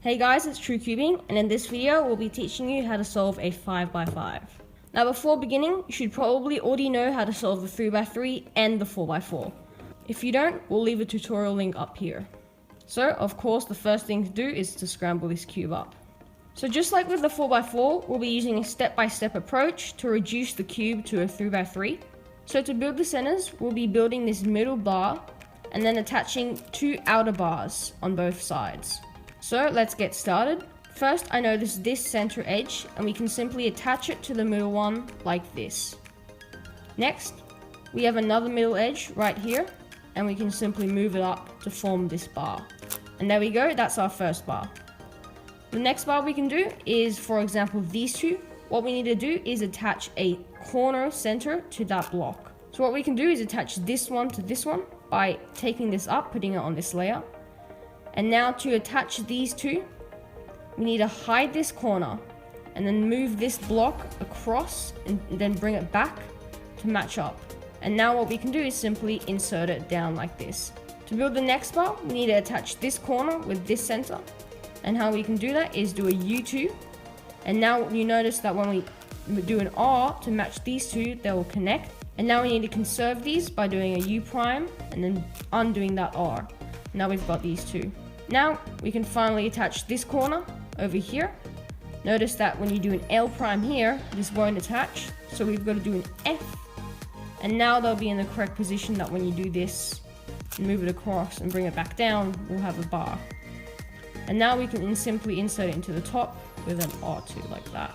Hey guys, it's True Cubing, and in this video we'll be teaching you how to solve a 5x5. Now before beginning, you should probably already know how to solve the 3x3 and the 4x4. If you don't, we'll leave a tutorial link up here. So of course the first thing to do is to scramble this cube up. So just like with the 4x4, we'll be using a step-by-step approach to reduce the cube to a 3x3. So to build the centers, we'll be building this middle bar and then attaching two outer bars on both sides. So let's get started. First, I notice this center edge and we can simply attach it to the middle one like this. Next, we have another middle edge right here and we can simply move it up to form this bar. And there we go, that's our first bar. The next bar we can do is, for example, these two. What we need to do is attach a corner center to that block. So what we can do is attach this one to this one by taking this up, putting it on this layer. And now to attach these two, we need to hide this corner and then move this block across and then bring it back to match up. And now what we can do is simply insert it down like this. To build the next bar, we need to attach this corner with this center. And how we can do that is do a U2. And now you notice that when we do an R to match these two, they will connect. And now we need to conserve these by doing a U prime and then undoing that R. Now we've got these two. Now we can finally attach this corner over here. Notice that when you do an L prime here, this won't attach. So we've got to do an F. And now they'll be in the correct position that when you do this, and move it across and bring it back down, we'll have a bar. And now we can simply insert it into the top with an R2 like that.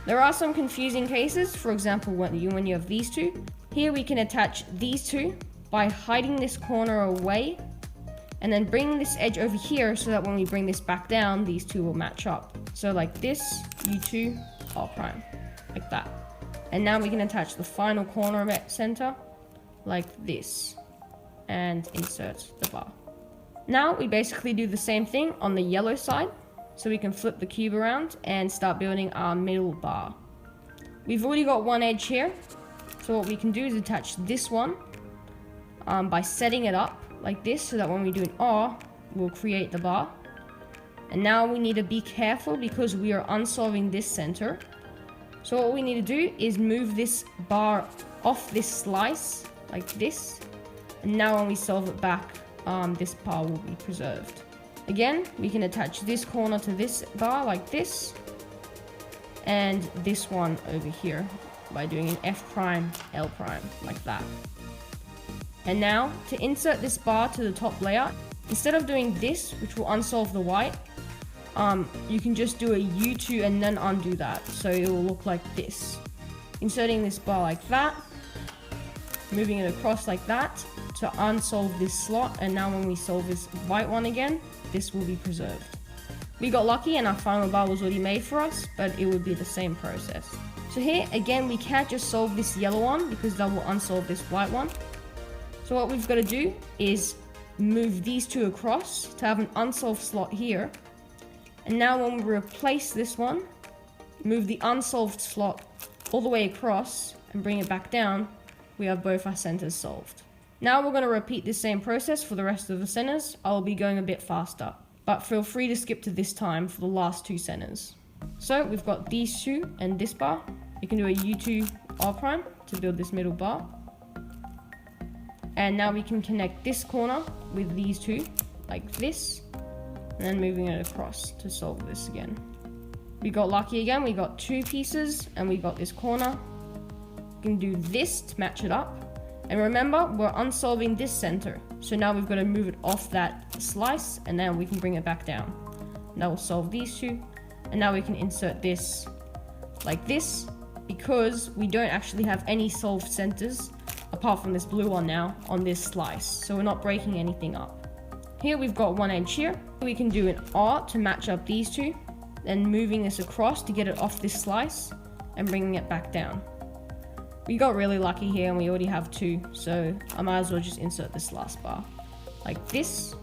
There are some confusing cases. For example, when you have these two. Here we can attach these two by hiding this corner away and then bring this edge over here so that when we bring this back down, these two will match up. So like this, U2, R prime, like that. And now we can attach the final corner center like this and insert the bar. Now we basically do the same thing on the yellow side. So we can flip the cube around and start building our middle bar. We've already got one edge here. So what we can do is attach this one by setting it up like this so that when we do an R, we'll create the bar. And now we need to be careful because we are unsolving this center. So what we need to do is move this bar off this slice like this. And now when we solve it back, this bar will be preserved. Again, we can attach this corner to this bar like this. And this one over here by doing an F prime, L prime like that. And now, to insert this bar to the top layer, instead of doing this, which will unsolve the white, you can just do a U2 and then undo that. So it will look like this. Inserting this bar like that, moving it across like that to unsolve this slot. And now when we solve this white one again, this will be preserved. We got lucky and our final bar was already made for us, but it would be the same process. So here, again, we can't just solve this yellow one because that will unsolve this white one. So what we've got to do is move these two across to have an unsolved slot here. And now when we replace this one, move the unsolved slot all the way across and bring it back down, we have both our centers solved. Now we're going to repeat the same process for the rest of the centers. I'll be going a bit faster, but feel free to skip to this time for the last two centers. So we've got these two and this bar. You can do a U2 R prime to build this middle bar. And now we can connect this corner with these two, like this, and then moving it across to solve this again. We got lucky again, we got two pieces, and we got this corner. We can do this to match it up. And remember, we're unsolving this center. So now we've got to move it off that slice, and then we can bring it back down. Now we'll solve these two, and now we can insert this like this, because we don't actually have any solved centers apart from this blue one now on this slice, so we're not breaking anything up. Here we've got one edge here. We can do an R to match up these two, then moving this across to get it off this slice and bringing it back down. We got really lucky here and we already have two, so I might as well just insert this last bar like this,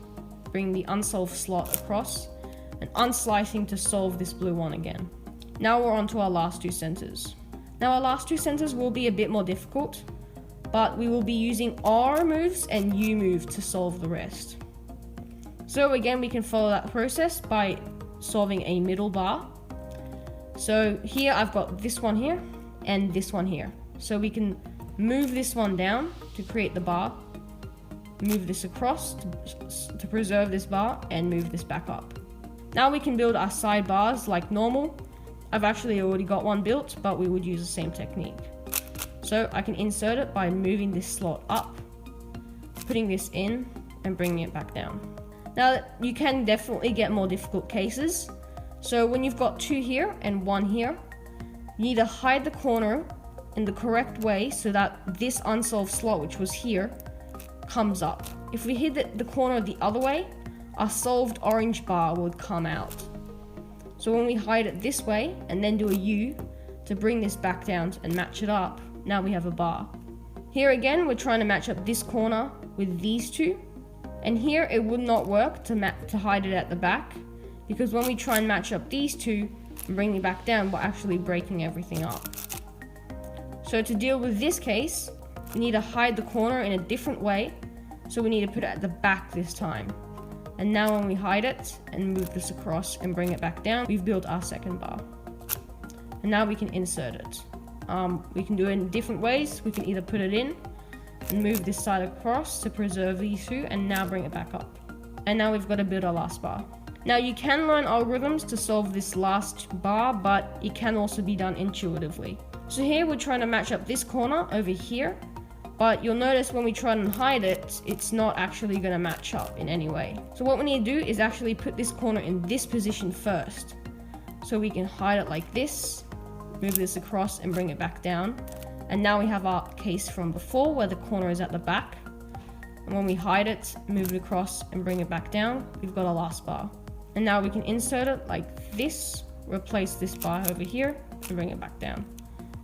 bring the unsolved slot across and unslicing to solve this blue one again. Now we're on to our last two centers. Now our last two centers will be a bit more difficult, but we will be using R moves and U moves to solve the rest. So again, we can follow that process by solving a middle bar. So here I've got this one here and this one here. So we can move this one down to create the bar, move this across to preserve this bar, and move this back up. Now we can build our side bars like normal. I've actually already got one built, but we would use the same technique. So I can insert it by moving this slot up, putting this in, and bringing it back down. Now you can definitely get more difficult cases. So when you've got two here and one here, you need to hide the corner in the correct way so that this unsolved slot, which was here, comes up. If we hid the corner the other way, our solved orange bar would come out. So when we hide it this way and then do a U to bring this back down and match it up, now we have a bar. Here again, we're trying to match up this corner with these two. And here it would not work to hide it at the back, because when we try and match up these two and bring it back down, we're actually breaking everything up. So to deal with this case, we need to hide the corner in a different way. So we need to put it at the back this time. And now when we hide it and move this across and bring it back down, we've built our second bar. And now we can insert it. We can do it in different ways. We can either put it in and move this side across to preserve these two, and now bring it back up. And now we've got to build our last bar. Now you can learn algorithms to solve this last bar, but it can also be done intuitively. So here we're trying to match up this corner over here, but you'll notice when we try and hide it, it's not actually going to match up in any way. So what we need to do is actually put this corner in this position first. So we can hide it like this, move this across and bring it back down. And now we have our case from before where the corner is at the back. And when we hide it, move it across and bring it back down, we've got our last bar. And now we can insert it like this, replace this bar over here and bring it back down.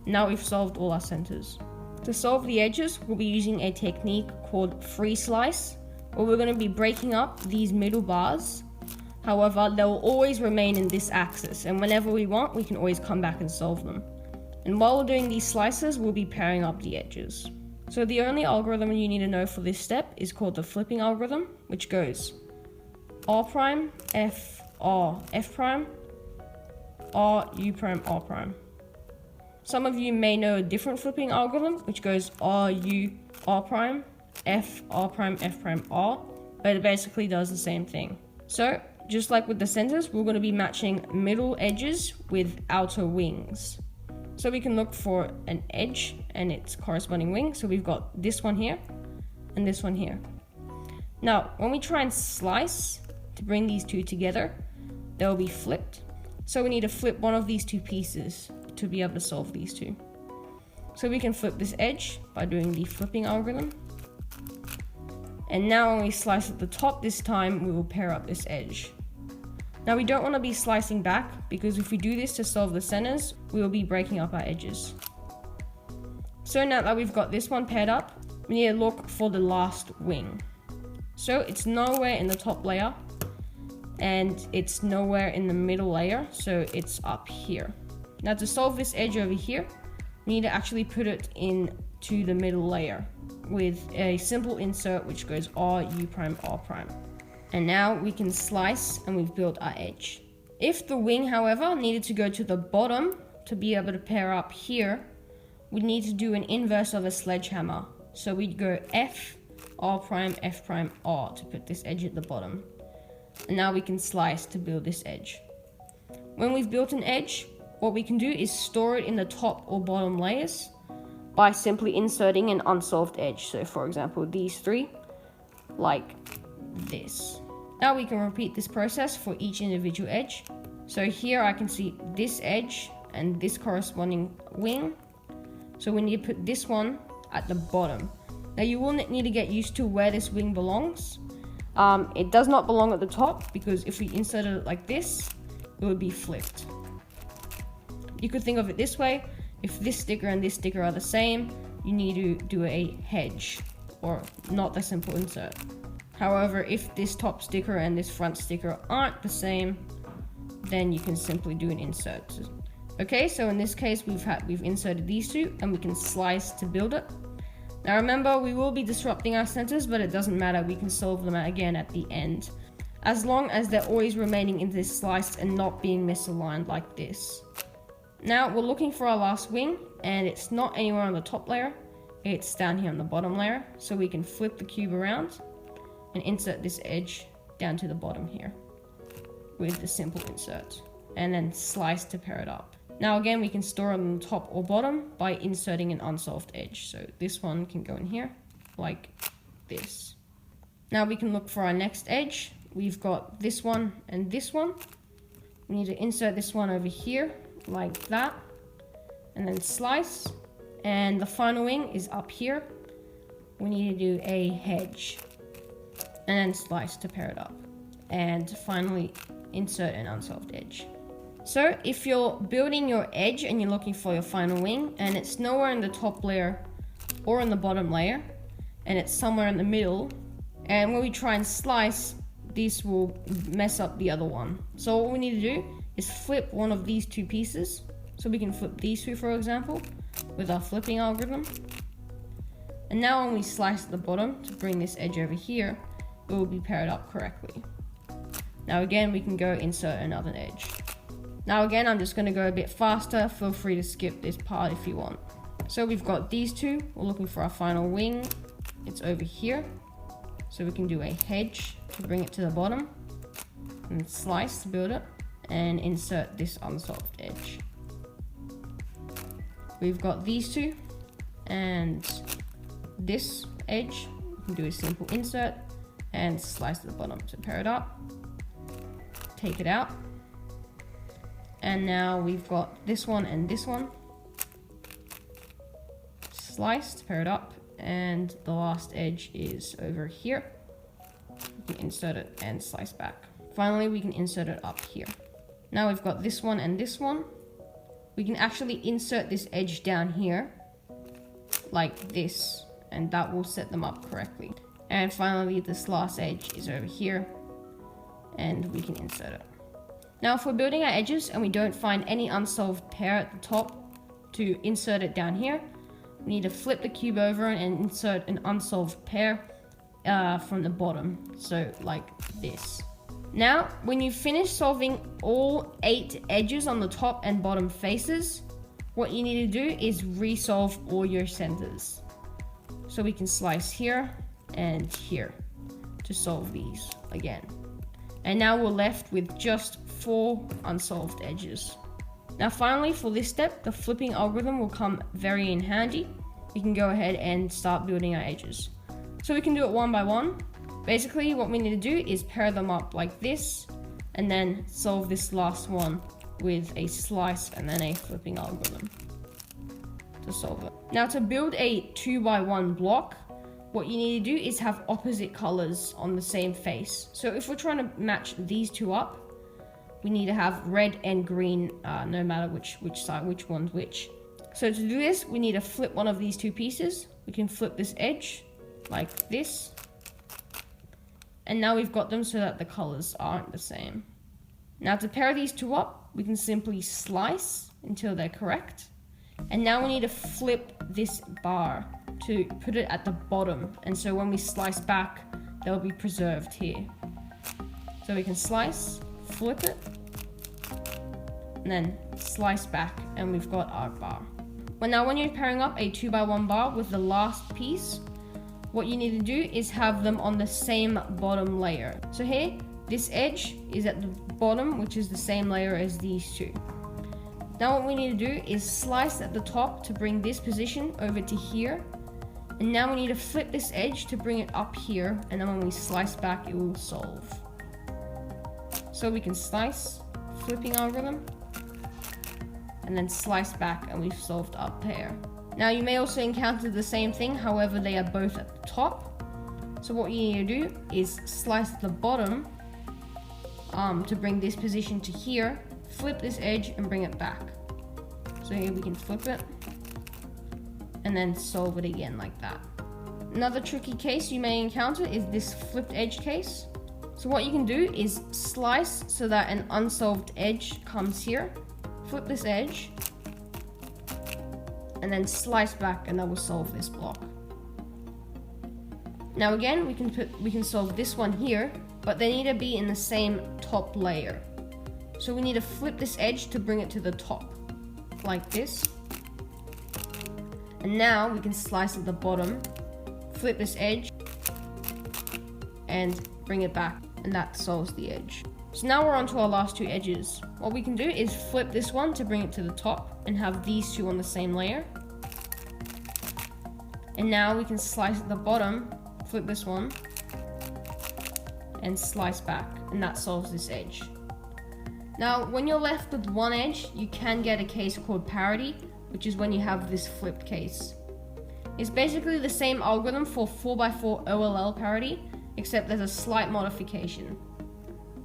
Now we've solved all our centers. To solve the edges, we'll be using a technique called free slice, where we're going to be breaking up these middle bars. However, they will always remain in this axis, and whenever we want, we can always come back and solve them. And while we're doing these slices, we'll be pairing up the edges. So the only algorithm you need to know for this step is called the flipping algorithm, which goes R prime, F, R, F prime, R, U prime, R prime. Some of you may know a different flipping algorithm, which goes R, U, R prime, F, R prime, F prime, R, but it basically does the same thing. So, just like with the centers, we're going to be matching middle edges with outer wings. So we can look for an edge and its corresponding wing. So we've got this one here and this one here. Now, when we try and slice to bring these two together, they'll be flipped. So we need to flip one of these two pieces to be able to solve these two. So we can flip this edge by doing the flipping algorithm. And now when we slice at the top this time, we will pair up this edge. Now we don't want to be slicing back, because if we do this to solve the centers, we will be breaking up our edges. So now that we've got this one paired up, we need to look for the last wing. So it's nowhere in the top layer, and it's nowhere in the middle layer, so it's up here. Now to solve this edge over here, we need to actually put it into the middle layer with a simple insert which goes R, U prime, R prime. And now we can slice and we've built our edge. If the wing, however, needed to go to the bottom to be able to pair up here, we'd need to do an inverse of a sledgehammer. So we'd go F, R prime, F prime, R to put this edge at the bottom. And now we can slice to build this edge. When we've built an edge, what we can do is store it in the top or bottom layers by simply inserting an unsolved edge. So for example, these three, like this. Now we can repeat this process for each individual edge. So here I can see this edge and this corresponding wing. So we need to put this one at the bottom. Now you will need to get used to where this wing belongs. It does not belong at the top, because if we inserted it like this, it would be flipped. You could think of it this way: if this sticker and this sticker are the same, you need to do a hedge, or not a simple insert. However, if this top sticker and this front sticker aren't the same, then you can simply do an insert. Okay, so in this case, we've inserted these two, and we can slice to build it. Now remember, we will be disrupting our centers, but it doesn't matter. We can solve them again at the end. as long as they're always remaining in this slice and not being misaligned like this. Now we're looking for our last wing, and it's not anywhere on the top layer, it's down here on the bottom layer. So we can flip the cube around and insert this edge down to the bottom here with the simple insert, and then slice to pair it up. Now again, we can store it on the top or bottom by inserting an unsolved edge. So this one can go in here like this. Now we can look for our next edge. We've got this one and this one. We need to insert this one over here like that, and then slice. And the final wing is up here. We need to do a hedge and then slice to pair it up, and finally insert an unsolved edge. So if you're building your edge and you're looking for your final wing and it's nowhere in the top layer or in the bottom layer, and it's somewhere in the middle, and when we try and slice, this will mess up the other one. So what we need to do is flip one of these two pieces. So we can flip these two, for example, with our flipping algorithm. And now when we slice at the bottom to bring this edge over here, it will be paired up correctly. Now again, we can go insert another edge. Now again, I'm just going to go a bit faster. Feel free to skip this part if you want. So we've got these two. We're looking for our final wing. It's over here. So we can do a hedge to bring it to the bottom, and slice to build it, and insert this unsolved edge. We've got these two and this edge. We can do a simple insert and slice to the bottom to pair it up. Take it out. And now we've got this one and this one. Slice to pair it up. And the last edge is over here. We can insert it and slice back. Finally, we can insert it up here. Now we've got this one and this one. We can actually insert this edge down here like this, and that will set them up correctly. And finally, this last edge is over here, and we can insert it. Now if we're building our edges and we don't find any unsolved pair at the top to insert it down here, we need to flip the cube over and insert an unsolved pair from the bottom, so like this. Now, when you finish solving all 8 edges on the top and bottom faces, what you need to do is resolve all your centers. So we can slice here and here to solve these again. And now we're left with just 4 unsolved edges. Now finally, for this step, the flipping algorithm will come very in handy. We can go ahead and start building our edges. So we can do it one by one. Basically, what we need to do is pair them up like this, and then solve this last one with a slice and then a flipping algorithm to solve it. Now to build a 2x1 block, what you need to do is have opposite colors on the same face. So if we're trying to match these two up, we need to have red and green, no matter which one's which. So to do this, we need to flip one of these two pieces. We can flip this edge like this. And now we've got them so that the colors aren't the same. Now to pair these two up, we can simply slice until they're correct. And now we need to flip this bar to put it at the bottom. And so when we slice back, they'll be preserved here. So we can slice, flip it, and then slice back, and we've got our bar. Well, now when you're pairing up a 2x1 bar with the last piece, what you need to do is have them on the same bottom layer. So here, this edge is at the bottom, which is the same layer as these two. Now what we need to do is slice at the top to bring this position over to here. And now we need to flip this edge to bring it up here, and then when we slice back, it will solve. So we can slice, flipping algorithm, and then slice back, and we've solved our pair. Now you may also encounter the same thing, however they are both at the top. So what you need to do is slice the bottom to bring this position to here, flip this edge and bring it back. So here we can flip it and then solve it again like that. Another tricky case you may encounter is this flipped edge case. So what you can do is slice so that an unsolved edge comes here, flip this edge, and then slice back, and that will solve this block. Now again, we can solve this one here but they need to be in the same top layer. So we need to flip this edge to bring it to the top, like this. And now we can slice at the bottom, flip this edge, and bring it back, and that solves the edge. So now we're on to our last two edges. What we can do is flip this one to bring it to the top and have these two on the same layer. And now we can slice at the bottom, flip this one, and slice back, and that solves this edge. Now, when you're left with one edge, you can get a case called Parity, which is when you have this flipped case. It's basically the same algorithm for 4x4 OLL Parity, except there's a slight modification.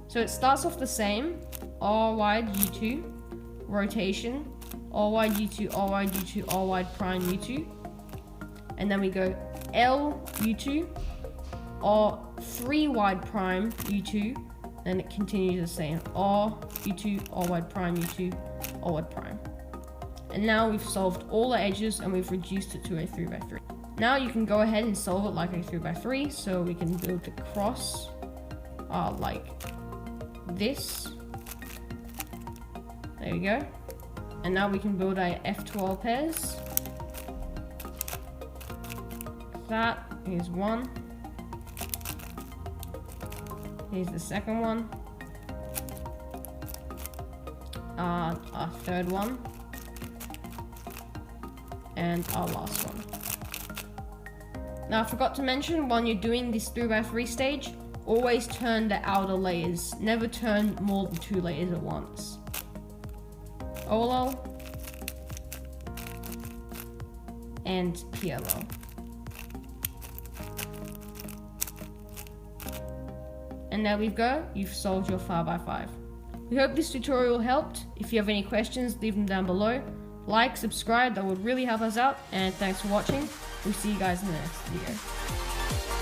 So it starts off the same, R wide U2, rotation, R wide U2, R wide U2, R wide prime U2, and then we go L U2, R 3 wide prime U2, then it continues the same, R U2, R wide prime U2, R wide prime. And now we've solved all the edges and we've reduced it to a 3x3. Now you can go ahead and solve it like a 3x3, so we can build the cross like this. There we go. And now we can build a F12 pairs. That is one. Here's the second one. Our third one. And our last one. Now I forgot to mention, when you're doing this 3x3 stage, always turn the outer layers. Never turn more than 2 layers at once. OLL and PLL. And there we go, you've solved your 5x5. We hope this tutorial helped. If you have any questions, leave them down below. Like, subscribe, that would really help us out. And thanks for watching. We'll see you guys in the next video.